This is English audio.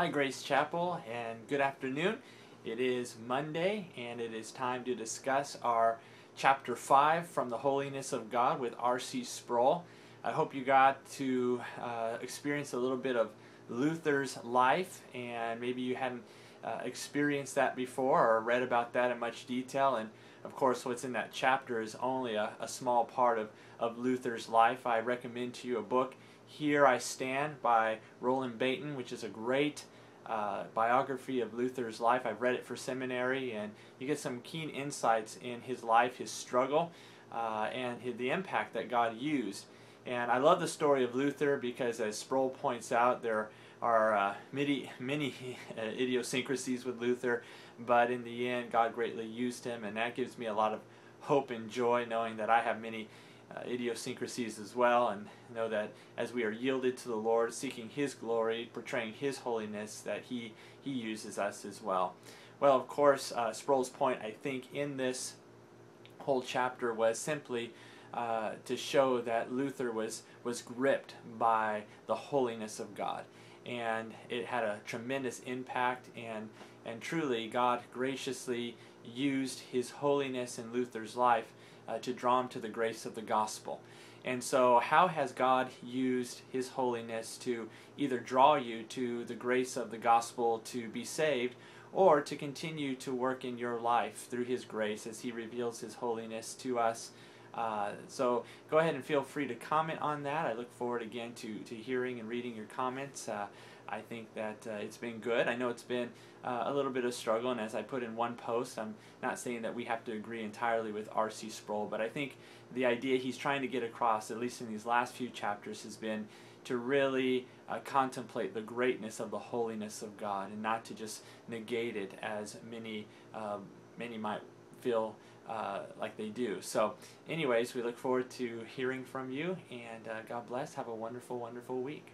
Hi, Grace Chapel, and good afternoon. It is Monday, and it is time to discuss our chapter 5 from the Holiness of God with R.C. Sproul. I hope you got to experience a little bit of Luther's life, and maybe you hadn't experienced that before or read about that in much detail. And of course, what's in that chapter is only a small part of Luther's life. I recommend to you a book, Here I Stand by Roland Bainton, which is a great biography of Luther's life. I've read it for seminary, and you get some keen insights in his life, his struggle, and the impact that God used. And I love the story of Luther because, as Sproul points out, there are many idiosyncrasies with Luther, but in the end, God greatly used him, and that gives me a lot of hope and joy knowing that I have many idiosyncrasies as well, and know that as we are yielded to the Lord, seeking His glory, portraying His holiness, that He uses us as well. Well, of course, Sproul's point, I think, in this whole chapter was simply to show that Luther was gripped by the holiness of God, and it had a tremendous impact, and truly God graciously used His holiness in Luther's life to draw him to the grace of the gospel. And so how has God used His holiness to either draw you to the grace of the gospel to be saved, or to continue to work in your life through His grace as He reveals His holiness to us? So go ahead and feel free to comment on that. I look forward again to hearing and reading your comments. I think that it's been good. I know it's been a little bit of struggle, and as I put in one post, I'm not saying that we have to agree entirely with R.C. Sproul, but I think the idea he's trying to get across, at least in these last few chapters, has been to really contemplate the greatness of the holiness of God, and not to just negate it as many might feel like they do. So anyways, we look forward to hearing from you, and God bless. Have a wonderful, wonderful week.